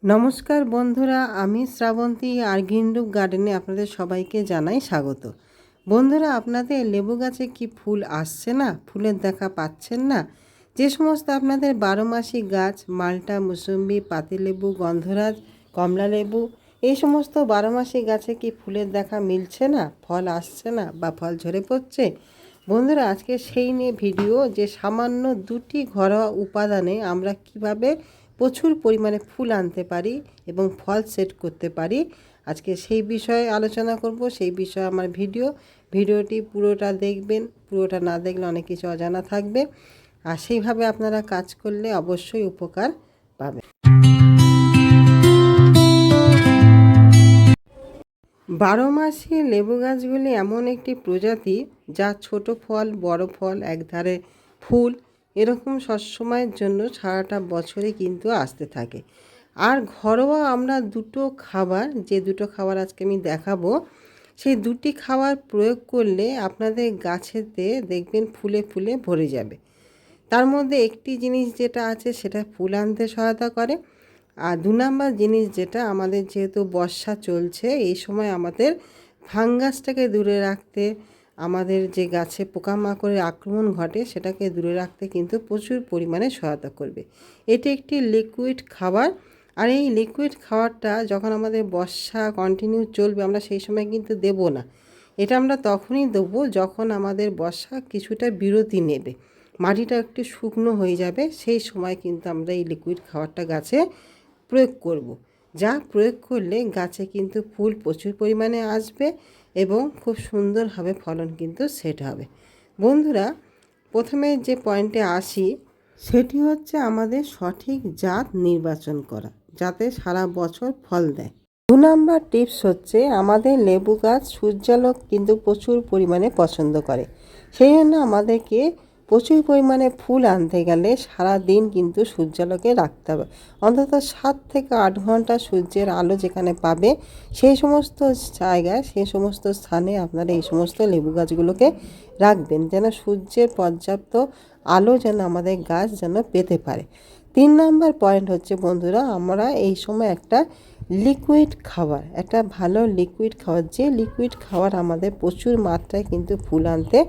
নমস্কার বন্ধুরা, আমি শ্রাবন্তী আর গ্রিনরুপ গার্ডেনে আপনাদের সবাইকে জানাই স্বাগত। বন্ধুরা, আপনাদের লেবু গাছে কি ফুল আসছে না, ফুলের দেখা পাচ্ছেন না? যে সমস্ত আপনাদের 12 মাসি গাছ, মাল্টা, মুসম্বি, পাতিলেবু, গন্ধরাজ, কমলা লেবু, এই সমস্ত 12 মাসি গাছে কি ফুলের দেখা মিলছে না, ফল আসছে না বা ফল ঝরে পড়ছে? বন্ধুরা, আজকে সেই নিয়ে ভিডিও, যে সামান্য দুটি ঘরোয়া উপাদানে আমরা কিভাবে প্রচুর পরিমাণে ফুল আনতে পারি এবং ফল সেট করতে পারি, আজকে সেই বিষয়ে আলোচনা করব। সেই বিষয়ে আমার ভিডিওটি পুরোটা দেখবেন। পুরোটা না দেখলে অনেক কিছু অজানা থাকবে, আর সেইভাবে আপনারা কাজ করলে অবশ্যই উপকার পাবেন। 12 মাসি লেবু গাছগুলি এমন একটি প্রজাতি যা ছোট ফল, বড় ফল, একধারে ফুল এরকম সবসময়ের জন্য সারাটা বছরে কিন্তু আসতে থাকে। আর ঘরোয়া আমরা যে দুটো খাবার আজকে আমি দেখাবো, সেই দুটি খাবার প্রয়োগ করলে আপনাদের গাছেতে দেখবেন ফুলে ফুলে ভরে যাবে। তার মধ্যে একটি জিনিস যেটা আছে সেটা ফুল আনতে সহায়তা করে, আর 2 নাম্বার জিনিস যেটা, আমাদের যেহেতু বর্ষা চলছে, এই সময় আমাদের ফাঙ্গাসটাকে দূরে রাখতে, আমাদের যে গাছে পোকামাকড়ের আক্রমণ ঘটে সেটাকে দূরে রাখতে কিন্তু প্রচুর পরিমাণে সহায়তা করবে। এটি একটি লিকুইড খাবার, আর এই লিকুইড খাবারটা যখন আমাদের বর্ষা কন্টিনিউ চলবে, আমরা সেই সময় কিন্তু দেব না। এটা আমরা তখনই দেবো যখন আমাদের বর্ষা কিছুটা বিরতি নেবে, মাটিটা একটু শুকনো হয়ে যাবে, সেই সময় কিন্তু আমরা এই লিকুইড খাবারটা গাছে প্রয়োগ করব। যা প্রয়োগ করলে গাছে কিন্তু ফুল প্রচুর পরিমাণে আসবে এবং খুব সুন্দরভাবে ফলন কিন্তু সেট হবে। বন্ধুরা, প্রথমে যে পয়েন্টে আসি সেটি হচ্ছে আমাদের সঠিক জাত নির্বাচন করা, যাতে সারা বছর ফল দেয়। 2 নাম্বার টিপস হচ্ছে, আমাদের লেবু গাছ সূর্যালোক কিন্তু প্রচুর পরিমাণে পছন্দ করে। সেই জন্য আমাদেরকে প্রচুর পরিমাণে ফুল আনতে গেলে সারা দিন কিন্তু সূর্যালোকে রাখতে হবে। অন্তত 7 থেকে 8 ঘন্টা সূর্যের আলো যেখানে পাবে, সেই সমস্ত জায়গায়, সেই সমস্ত স্থানে আপনারা এই সমস্ত লেবু গাছগুলোকে রাখবেন, যেন সূর্যের পর্যাপ্ত আলো যেন আমাদের গাছ যেন পেতে পারে। 3 নাম্বার পয়েন্ট হচ্ছে বন্ধুরা, আমরা এই সময় একটা ভালো লিকুইড খাবার, যে লিকুইড খাবার আমাদের প্রচুর মাত্রায় কিন্তু ফুল আনতে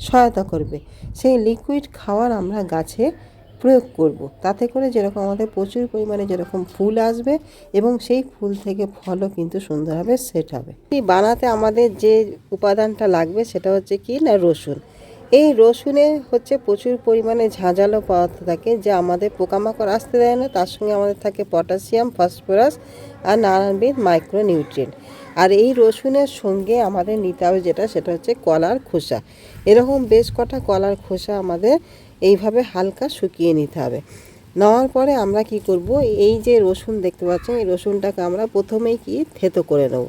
সহায়তা করবে, সেই লিকুইড খাবার আমরা গাছে প্রয়োগ করব। তাতে করে যেরকম আমাদের প্রচুর পরিমাণে যেরকম ফুল আসবে এবং সেই ফুল থেকে ফলও কিন্তু সুন্দরভাবে সেট হবে। বানাতে আমাদের যে উপাদানটা লাগবে সেটা হচ্ছে কি না, রসুন। এই রসুনে হচ্ছে প্রচুর পরিমাণে ঝাঁঝালো পদার্থ থাকে, যা আমাদের পোকামাকড় আসতে দেয় না। তার সঙ্গে আমাদের থাকে পটাশিয়াম, ফসফরাস আর নানানবিধ মাইক্রোনিউট্রিয়েন্ট। আর এই রসুনের সঙ্গে আমাদের নিতে হবে সেটা হচ্ছে কলার খোসা। এরকম বেশ কটা কলার খোসা আমাদের এইভাবে হালকা শুকিয়ে নিতে হবে। নেওয়ার পরে আমরা কি করব, এই যে রসুন দেখতে পাচ্ছেন, এই রসুনটাকে আমরা প্রথমেই থেতো করে নেব।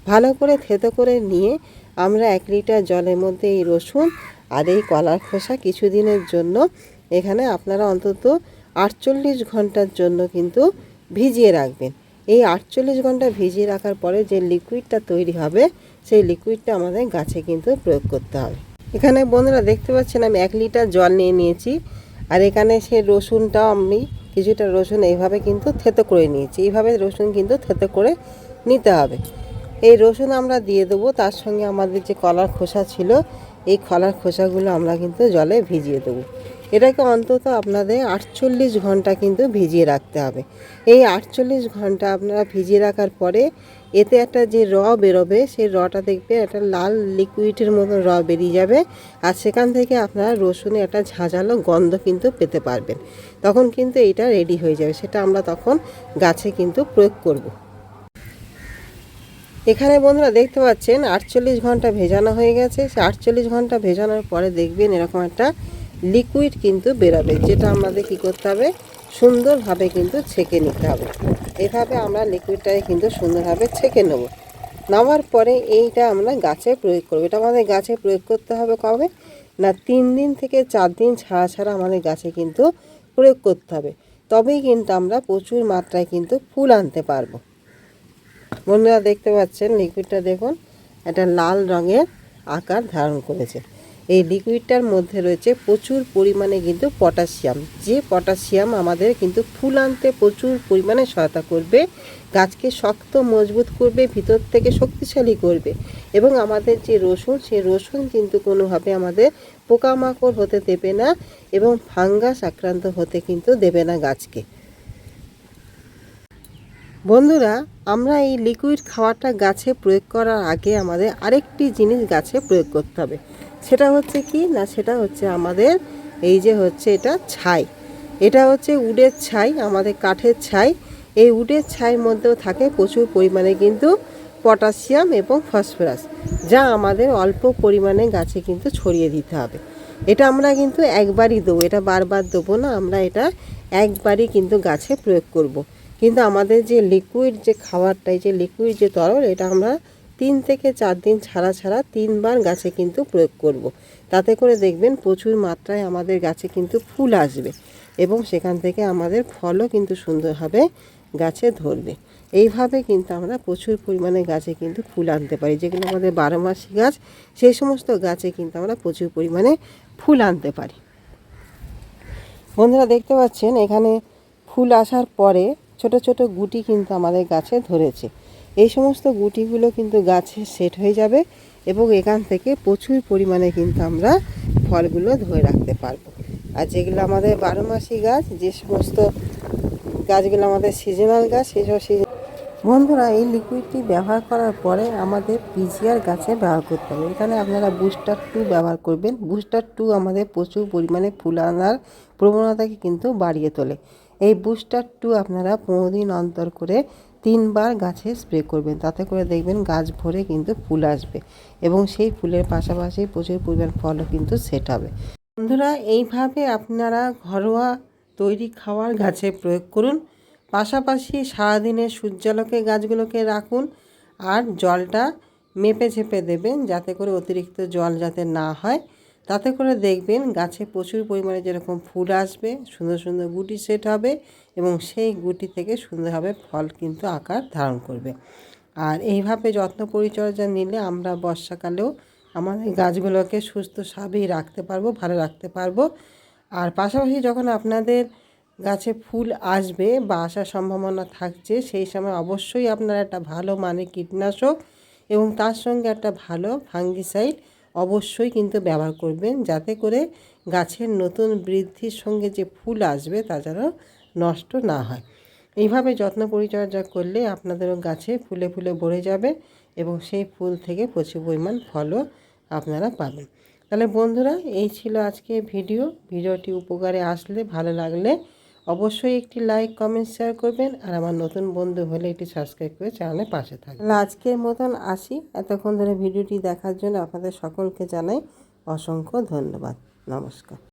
ভালো করে থেতো করে নিয়ে আমরা 1 লিটার জলের মধ্যে এই রসুন আর এই কলার খোসা কিছুদিনের জন্য, এখানে আপনারা অন্তত 48 ঘন্টার জন্য কিন্তু ভিজিয়ে রাখবেন। এই 48 ঘন্টা ভিজিয়ে রাখার পরে যে লিকুইডটা তৈরি হবে, সেই লিকুইডটা আমাদের গাছে কিন্তু প্রয়োগ করতে হবে। এখানে বন্ধুরা দেখতে পাচ্ছেন, আমি 1 লিটার জল নিয়ে নিয়েছি, আর এখানে সেই রসুনটাও আমি কিছুটা রসুন এইভাবে কিন্তু থেতো করে নিয়েছি। এইভাবে রসুন কিন্তু থেতো করে নিতে হবে। এই রসুন আমরা দিয়ে দেবো, তার সঙ্গে আমাদের যে কলার খোসা ছিল, এই কলার খোসাগুলো আমরা কিন্তু জলে ভিজিয়ে দেবো। এটাকে অন্তত আপনাদের 48 ঘন্টা কিন্তু ভিজিয়ে রাখতে হবে। এই 48 ঘন্টা আপনারা ভিজিয়ে রাখার পরে এতে একটা যে বেরোবে, সেই রটা দেখবে একটা লাল লিকুইডের মতো বেরিয়ে যাবে, আর সেখান থেকে আপনারা রসুনে একটা ঝাঁঝালো গন্ধ কিন্তু পেতে পারবেন। তখন কিন্তু এইটা রেডি হয়ে যাবে, সেটা আমরা তখন গাছে কিন্তু প্রয়োগ করব। এখানে বন্ধুরা দেখতে পাচ্ছেন 48 ঘন্টা ভেজানো হয়ে গেছে। সে 48 ঘন্টা ভেজানোর পরে দেখবেন এরকম একটা লিকুইড কিন্তু বেরোবে, যেটা আমাদের কী করতে হবে, সুন্দরভাবে কিন্তু ছেঁকে নিতে হবে। এভাবে আমরা লিকুইডটাকে কিন্তু সুন্দরভাবে ছেঁকে নেব। নেওয়ার পরে এইটা আমরা গাছে প্রয়োগ করব। এটা আমাদের গাছে প্রয়োগ করতে হবে কবে না, 3 দিন থেকে 4 দিন ছাড়া ছাড়া আমাদের গাছে কিন্তু প্রয়োগ করতে হবে। তবেই কিন্তু আমরা প্রচুর মাত্রায় কিন্তু ফুল আনতে পারবো। বন্ধুরা দেখতে পাচ্ছেন লিকুইডটা, দেখুন একটা লাল রঙের আকার ধারণ করেছে। এই লিকুইডটার মধ্যে রয়েছে প্রচুর পরিমাণে কিন্তু পটাশিয়াম, যে পটাশিয়াম আমাদের কিন্তু ফুল আনতে প্রচুর পরিমাণে সহায়তা করবে, গাছকে শক্ত মজবুত করবে, ভিতর থেকে শক্তিশালী করবে। এবং আমাদের যে রসুন, সেই রসুন কিন্তু কোনোভাবে আমাদের পোকামাকড় হতে দেবে না এবং ফাঙ্গাস আক্রান্ত হতে কিন্তু দেবে না গাছকে। বন্ধুরা, আমরা এই লিকুইড খাওয়াটা গাছে প্রয়োগ করার আগে আমাদের আরেকটি জিনিস গাছে প্রয়োগ করতে হবে। সেটা হচ্ছে কি না, সেটা হচ্ছে আমাদের এই যে হচ্ছে এটা ছাই। এটা হচ্ছে উডের ছাই, আমাদের কাঠের ছাই। এই উডের ছাইয়ের মধ্যেও থাকে প্রচুর পরিমাণে কিন্তু পটাশিয়াম এবং ফসফরাস, যা আমাদের অল্প পরিমাণে গাছে কিন্তু ছড়িয়ে দিতে হবে। এটা আমরা কিন্তু একবারই দেবো, এটা বারবার দেবো না, আমরা এটা একবারই কিন্তু গাছে প্রয়োগ করব। কিন্তু আমাদের যে লিকুইড যে খাবারটাই, যে লিকুইড যে তরল, এটা আমরা 3 থেকে 4 দিন ছাড়া ছাড়া 3 বার গাছে কিন্তু প্রয়োগ করব। তাতে করে দেখবেন প্রচুর মাত্রায় আমাদের গাছে কিন্তু ফুল আসবে এবং সেখান থেকে আমাদের ফলও কিন্তু সুন্দরভাবে গাছে ধরবে। এইভাবে কিন্তু আমরা প্রচুর পরিমাণে গাছে কিন্তু ফুল আনতে পারি। যেগুলো আমাদের 12 মাসি গাছ, সেই সমস্ত গাছে কিন্তু আমরা প্রচুর পরিমাণে ফুল আনতে পারি। বন্ধুরা, দেখতে পাচ্ছেন এখানে ফুল আসার পরে ছোট ছোট গুটি কিন্তু আমাদের গাছে ধরেছে। এই সমস্ত গুটিগুলো কিন্তু গাছে সেট হয়ে যাবে এবং এখান থেকে প্রচুর পরিমাণে কিন্তু আমরা ফলগুলো ধরে রাখতে পারবো। আর যেগুলো আমাদের 12 মাসি গাছ, যে সমস্ত গাছগুলো আমাদের সিজনাল গাছ, সেই সব বন্ধুরা, এই লিকুইডটি ব্যবহার করার পরে আমাদের পিজিআর গাছে ব্যবহার করতে হবে। এখানে আপনারা বুস্টার 2 ব্যবহার করবেন। বুস্টার 2 আমাদের প্রচুর পরিমাণে ফুল আনার প্রবণতাকে কিন্তু বাড়িয়ে তোলে। এই বুস্টার 2 আপনারা 15 দিন অন্তর করে 3 বার গাছে স্প্রে করবেন। তাতে করে দেখবেন গাছ ভরে কিন্তু ফুল আসবে এবং সেই ফুলের পাশাপাশি প্রচুর পরিমাণ ফলও কিন্তু সেট হবে। বন্ধুরা, এইভাবে আপনারা ঘরোয়া তৈরি খাবার গাছে প্রয়োগ করুন। পাশাপাশি সারাদিনে সূর্যালোকে গাছগুলোকে রাখুন আর জলটা মেপে ঝেপে দেবেন, যাতে করে অতিরিক্ত জল যাতে না হয়। তাতে করে দেখবেন গাছে প্রচুর পরিমাণে যেরকম ফুল আসবে, সুন্দর সুন্দর গুটি সেট হবে এবং সেই গুটি থেকে সুন্দরভাবে ফল কিন্তু আকার ধারণ করবে। আর এইভাবে যত্ন পরিচর্যা নিলে আমরা বর্ষাকালেও আমাদের গাছগুলোকে সুস্থ স্বাভাবিক রাখতে পারবো, ভালো রাখতে পারবো। আর পাশাপাশি যখন আপনাদের গাছে ফুল আসবে বা আসার সম্ভাবনা থাকছে, সেই সময় অবশ্যই আপনারা একটা ভালো মানের কীটনাশক এবং তার সঙ্গে একটা ভালো ফাঙ্গিসাইড অবশ্যই কিন্তু ব্যবহার করবেন, যাতে করে গাছের নতুন বৃদ্ধির সঙ্গে যে ফুল আসবে তা যেন নষ্ট না হয়। এইভাবে যত্ন পরিচর্যা করলে আপনাদেরও গাছে ফুলে ফুলে ভরে যাবে এবং সেই ফুল থেকে প্রচুর পরিমাণ ফলও আপনারা পাবেন। তাহলে বন্ধুরা, এই ছিল আজকে ভিডিওটি উপকারে আসলে, ভালো লাগলে অবশ্যই একটি লাইক, কমেন্ট, শেয়ার করবেন। আর আমার নতুন বন্ধু হলে একটি সাবস্ক্রাইব করে চ্যানেলে পাশে থাকবেন। আজকের মতন আসি। এতক্ষণ ধরে ভিডিওটি দেখার জন্য আপনাদের সকলকে জানাই অসংখ্য ধন্যবাদ। নমস্কার।